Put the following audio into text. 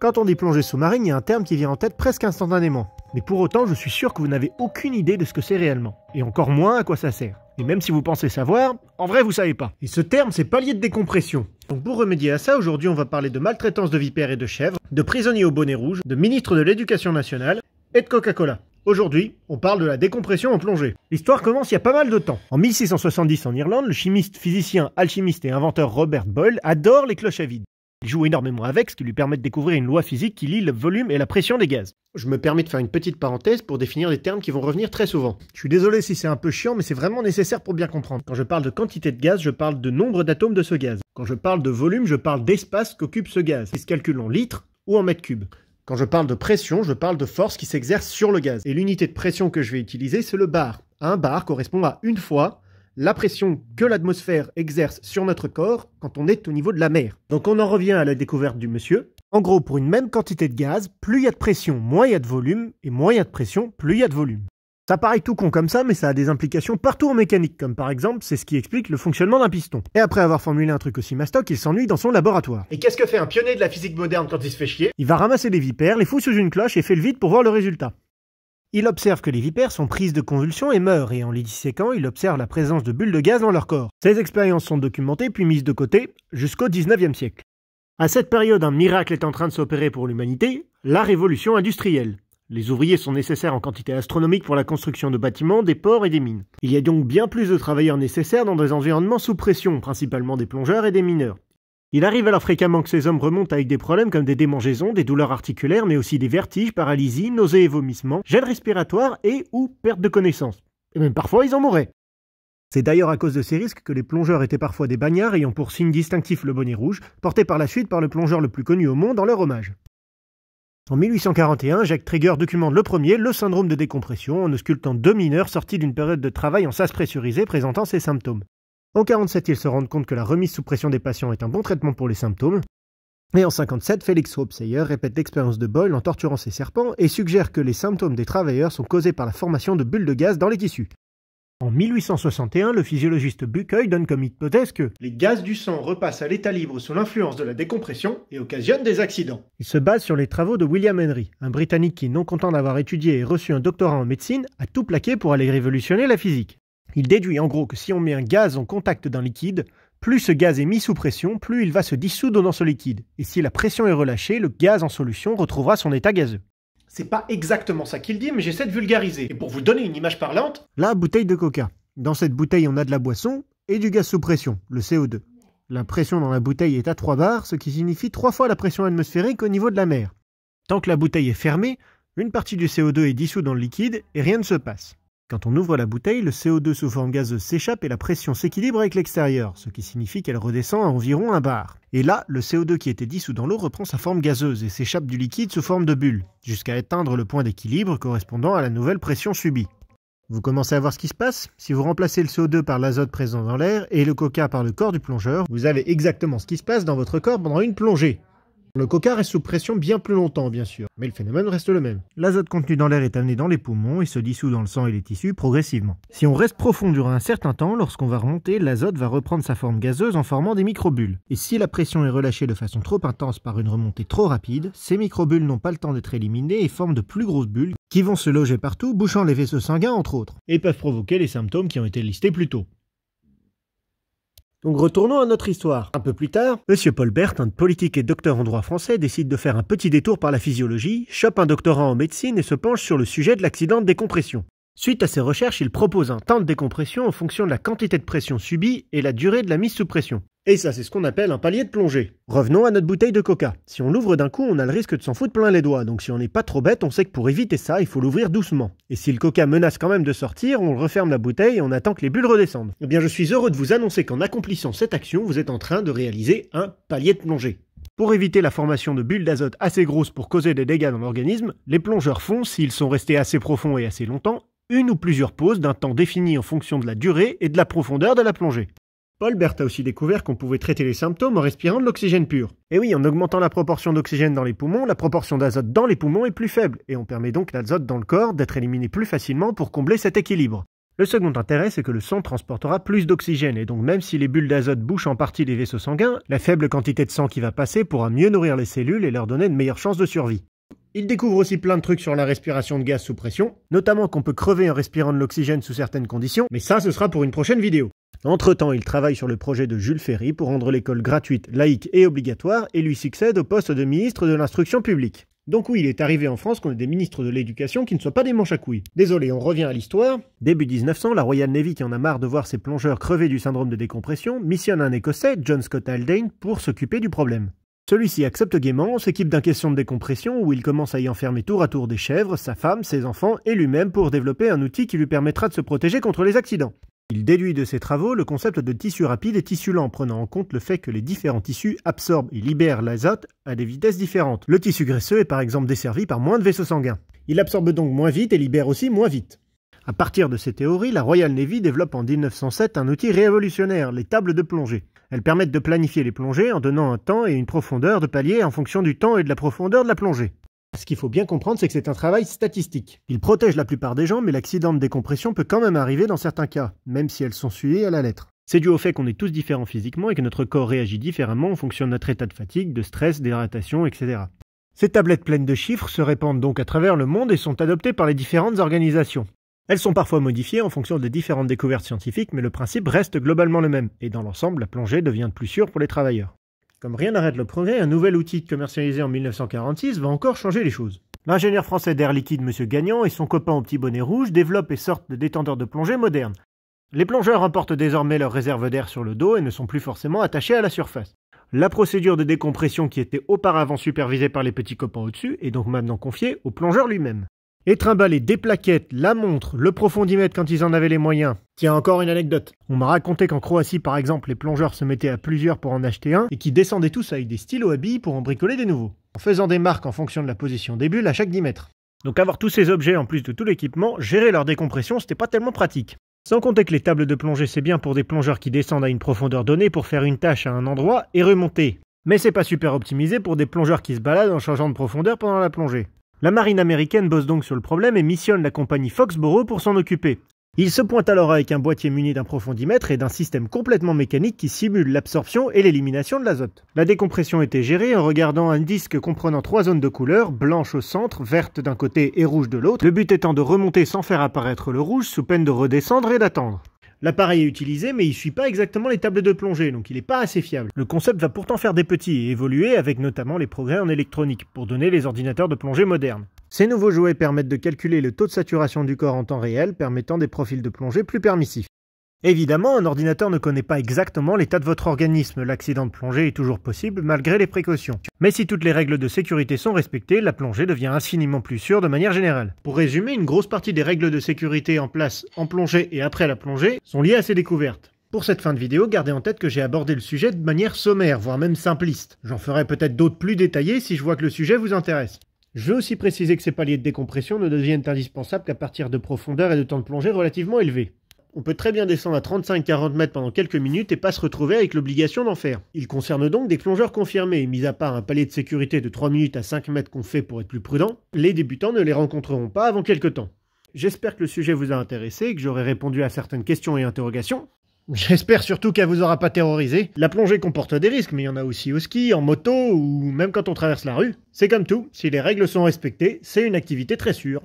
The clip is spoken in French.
Quand on dit plongée sous-marine, il y a un terme qui vient en tête presque instantanément. Mais pour autant, je suis sûr que vous n'avez aucune idée de ce que c'est réellement. Et encore moins à quoi ça sert. Et même si vous pensez savoir, en vrai vous savez pas. Et ce terme, c'est palier de décompression. Donc pour remédier à ça, aujourd'hui on va parler de maltraitance de vipères et de chèvres, de prisonniers au bonnet rouge, de ministre de l'Éducation nationale et de Coca-Cola. Aujourd'hui, on parle de la décompression en plongée. L'histoire commence il y a pas mal de temps. En 1670 en Irlande, le chimiste, physicien, alchimiste et inventeur Robert Boyle adore les cloches à vide. Il joue énormément avec, ce qui lui permet de découvrir une loi physique qui lie le volume et la pression des gaz. Je me permets de faire une petite parenthèse pour définir des termes qui vont revenir très souvent. Je suis désolé si c'est un peu chiant, mais c'est vraiment nécessaire pour bien comprendre. Quand je parle de quantité de gaz, je parle de nombre d'atomes de ce gaz. Quand je parle de volume, je parle d'espace qu'occupe ce gaz, qui se calcule en litres ou en mètres cubes. Quand je parle de pression, je parle de force qui s'exerce sur le gaz. Et l'unité de pression que je vais utiliser, c'est le bar. Un bar correspond à une fois la pression que l'atmosphère exerce sur notre corps quand on est au niveau de la mer. Donc on en revient à la découverte du monsieur. En gros, pour une même quantité de gaz, plus il y a de pression, moins il y a de volume, et moins il y a de pression, plus il y a de volume. Ça paraît tout con comme ça, mais ça a des implications partout en mécanique, comme par exemple, c'est ce qui explique le fonctionnement d'un piston. Et après avoir formulé un truc aussi mastoc, il s'ennuie dans son laboratoire. Et qu'est-ce que fait un pionnier de la physique moderne quand il se fait chier? Il va ramasser les vipères, les fout sous une cloche et fait le vide pour voir le résultat. Il observe que les vipères sont prises de convulsions et meurent, et en les disséquant, il observe la présence de bulles de gaz dans leur corps. Ces expériences sont documentées puis mises de côté jusqu'au 19e siècle. À cette période, un miracle est en train de s'opérer pour l'humanité, la révolution industrielle. Les ouvriers sont nécessaires en quantité astronomique pour la construction de bâtiments, des ports et des mines. Il y a donc bien plus de travailleurs nécessaires dans des environnements sous pression, principalement des plongeurs et des mineurs. Il arrive alors fréquemment que ces hommes remontent avec des problèmes comme des démangeaisons, des douleurs articulaires, mais aussi des vertiges, paralysie, nausées et vomissements, gênes respiratoires et ou perte de connaissance. Et même parfois ils en mouraient. C'est d'ailleurs à cause de ces risques que les plongeurs étaient parfois des bagnards ayant pour signe distinctif le bonnet rouge, porté par la suite par le plongeur le plus connu au monde en leur hommage. En 1841, Jacques Trégor documente le premier, le syndrome de décompression, en auscultant 2 mineurs sortis d'une période de travail en sas pressurisé présentant ces symptômes. En 1947, ils se rendent compte que la remise sous pression des patients est un bon traitement pour les symptômes. Et en 1957, Félix Hope-Seyler répète l'expérience de Boyle en torturant ses serpents et suggère que les symptômes des travailleurs sont causés par la formation de bulles de gaz dans les tissus. En 1861, le physiologiste Buckhoy donne comme hypothèse que les gaz du sang repassent à l'état libre sous l'influence de la décompression et occasionnent des accidents. Il se base sur les travaux de William Henry, un Britannique qui, non content d'avoir étudié et reçu un doctorat en médecine, a tout plaqué pour aller révolutionner la physique. Il déduit en gros que si on met un gaz en contact d'un liquide, plus ce gaz est mis sous pression, plus il va se dissoudre dans ce liquide. Et si la pression est relâchée, le gaz en solution retrouvera son état gazeux. C'est pas exactement ça qu'il dit, mais j'essaie de vulgariser. Et pour vous donner une image parlante, la bouteille de coca. Dans cette bouteille, on a de la boisson et du gaz sous pression, le CO2. La pression dans la bouteille est à 3 bars, ce qui signifie 3 fois la pression atmosphérique au niveau de la mer. Tant que la bouteille est fermée, une partie du CO2 est dissous dans le liquide et rien ne se passe. Quand on ouvre la bouteille, le CO2 sous forme gazeuse s'échappe et la pression s'équilibre avec l'extérieur, ce qui signifie qu'elle redescend à environ 1 bar. Et là, le CO2 qui était dissous dans l'eau reprend sa forme gazeuse et s'échappe du liquide sous forme de bulle, jusqu'à atteindre le point d'équilibre correspondant à la nouvelle pression subie. Vous commencez à voir ce qui se passe? Si vous remplacez le CO2 par l'azote présent dans l'air et le coca par le corps du plongeur, vous avez exactement ce qui se passe dans votre corps pendant une plongée. Le coca reste sous pression bien plus longtemps, bien sûr, mais le phénomène reste le même. L'azote contenu dans l'air est amené dans les poumons et se dissout dans le sang et les tissus progressivement. Si on reste profond durant un certain temps, lorsqu'on va remonter, l'azote va reprendre sa forme gazeuse en formant des microbules. Et si la pression est relâchée de façon trop intense par une remontée trop rapide, ces microbules n'ont pas le temps d'être éliminées et forment de plus grosses bulles qui vont se loger partout, bouchant les vaisseaux sanguins entre autres, et peuvent provoquer les symptômes qui ont été listés plus tôt. Donc retournons à notre histoire. Un peu plus tard, Monsieur Paul Bert, un politique et docteur en droit français, décide de faire un petit détour par la physiologie, chope un doctorat en médecine et se penche sur le sujet de l'accident de décompression. Suite à ses recherches, il propose un temps de décompression en fonction de la quantité de pression subie et la durée de la mise sous pression. Et ça, c'est ce qu'on appelle un palier de plongée. Revenons à notre bouteille de coca. Si on l'ouvre d'un coup, on a le risque de s'en foutre plein les doigts, donc si on n'est pas trop bête, on sait que pour éviter ça, il faut l'ouvrir doucement. Et si le coca menace quand même de sortir, on referme la bouteille et on attend que les bulles redescendent. Eh bien, je suis heureux de vous annoncer qu'en accomplissant cette action, vous êtes en train de réaliser un palier de plongée. Pour éviter la formation de bulles d'azote assez grosses pour causer des dégâts dans l'organisme, les plongeurs font, s'ils sont restés assez profonds et assez longtemps, une ou plusieurs pauses d'un temps défini en fonction de la durée et de la profondeur de la plongée. Paul Bert a aussi découvert qu'on pouvait traiter les symptômes en respirant de l'oxygène pur. Et oui, en augmentant la proportion d'oxygène dans les poumons, la proportion d'azote dans les poumons est plus faible, et on permet donc l'azote dans le corps d'être éliminé plus facilement pour combler cet équilibre. Le second intérêt, c'est que le sang transportera plus d'oxygène, et donc même si les bulles d'azote bouchent en partie les vaisseaux sanguins, la faible quantité de sang qui va passer pourra mieux nourrir les cellules et leur donner de meilleures chances de survie. Il découvre aussi plein de trucs sur la respiration de gaz sous pression, notamment qu'on peut crever en respirant de l'oxygène sous certaines conditions, mais ça ce sera pour une prochaine vidéo. Entre-temps, il travaille sur le projet de Jules Ferry pour rendre l'école gratuite, laïque et obligatoire, et lui succède au poste de ministre de l'Instruction publique. Donc oui, il est arrivé en France qu'on ait des ministres de l'éducation qui ne soient pas des manches à couilles. Désolé, on revient à l'histoire. Début 1900, la Royal Navy, qui en a marre de voir ses plongeurs crever du syndrome de décompression, missionne un Écossais, John Scott Haldane, pour s'occuper du problème. Celui-ci accepte gaiement, s'équipe d'un caisson de décompression où il commence à y enfermer tour à tour des chèvres, sa femme, ses enfants et lui-même pour développer un outil qui lui permettra de se protéger contre les accidents. Il déduit de ses travaux le concept de tissu rapide et tissu lent, prenant en compte le fait que les différents tissus absorbent et libèrent l'azote à des vitesses différentes. Le tissu graisseux est par exemple desservi par moins de vaisseaux sanguins. Il absorbe donc moins vite et libère aussi moins vite. À partir de ces théories, la Royal Navy développe en 1907 un outil révolutionnaire, les tables de plongée. Elles permettent de planifier les plongées en donnant un temps et une profondeur de palier en fonction du temps et de la profondeur de la plongée. Ce qu'il faut bien comprendre, c'est que c'est un travail statistique. Il protège la plupart des gens, mais l'accident de décompression peut quand même arriver dans certains cas, même si elles sont suivies à la lettre. C'est dû au fait qu'on est tous différents physiquement et que notre corps réagit différemment en fonction de notre état de fatigue, de stress, d'hydratation, etc. Ces tablettes pleines de chiffres se répandent donc à travers le monde et sont adoptées par les différentes organisations. Elles sont parfois modifiées en fonction des différentes découvertes scientifiques, mais le principe reste globalement le même, et dans l'ensemble, la plongée devient de plus sûre pour les travailleurs. Comme rien n'arrête le progrès, un nouvel outil commercialisé en 1946 va encore changer les choses. L'ingénieur français d'Air Liquide M. Gagnon et son copain au petit bonnet rouge développent et sortent de détendeurs de plongée modernes. Les plongeurs emportent désormais leurs réserves d'air sur le dos et ne sont plus forcément attachés à la surface. La procédure de décompression qui était auparavant supervisée par les petits copains au-dessus est donc maintenant confiée au plongeur lui-même. Et trimballer des plaquettes, la montre, le profondimètre quand ils en avaient les moyens. Tiens, encore une anecdote. On m'a raconté qu'en Croatie, par exemple, les plongeurs se mettaient à plusieurs pour en acheter un et qui descendaient tous avec des stylos à billes pour en bricoler des nouveaux, en faisant des marques en fonction de la position des bulles à chaque 10 mètres. Donc avoir tous ces objets en plus de tout l'équipement, gérer leur décompression, c'était pas tellement pratique. Sans compter que les tables de plongée, c'est bien pour des plongeurs qui descendent à une profondeur donnée pour faire une tâche à un endroit et remonter. Mais c'est pas super optimisé pour des plongeurs qui se baladent en changeant de profondeur pendant la plongée. La marine américaine bosse donc sur le problème et missionne la compagnie Foxborough pour s'en occuper. Il se pointe alors avec un boîtier muni d'un profondimètre et d'un système complètement mécanique qui simule l'absorption et l'élimination de l'azote. La décompression était gérée en regardant un disque comprenant 3 zones de couleur, blanche au centre, verte d'un côté et rouge de l'autre, le but étant de remonter sans faire apparaître le rouge sous peine de redescendre et d'attendre. L'appareil est utilisé, mais il ne suit pas exactement les tables de plongée, donc il n'est pas assez fiable. Le concept va pourtant faire des petits et évoluer avec notamment les progrès en électronique, pour donner les ordinateurs de plongée modernes. Ces nouveaux jouets permettent de calculer le taux de saturation du corps en temps réel, permettant des profils de plongée plus permissifs. Évidemment, un ordinateur ne connaît pas exactement l'état de votre organisme, l'accident de plongée est toujours possible malgré les précautions. Mais si toutes les règles de sécurité sont respectées, la plongée devient infiniment plus sûre de manière générale. Pour résumer, une grosse partie des règles de sécurité en place en plongée et après la plongée sont liées à ces découvertes. Pour cette fin de vidéo, gardez en tête que j'ai abordé le sujet de manière sommaire, voire même simpliste. J'en ferai peut-être d'autres plus détaillés si je vois que le sujet vous intéresse. Je veux aussi préciser que ces paliers de décompression ne deviennent indispensables qu'à partir de profondeurs et de temps de plongée relativement élevés. On peut très bien descendre à 35-40 mètres pendant quelques minutes et pas se retrouver avec l'obligation d'en faire. Il concerne donc des plongeurs confirmés, mis à part un palier de sécurité de 3 minutes à 5 mètres qu'on fait pour être plus prudent, les débutants ne les rencontreront pas avant quelques temps. J'espère que le sujet vous a intéressé et que j'aurai répondu à certaines questions et interrogations. J'espère surtout qu'elle vous aura pas terrorisé. La plongée comporte des risques, mais il y en a aussi au ski, en moto ou même quand on traverse la rue. C'est comme tout, si les règles sont respectées, c'est une activité très sûre.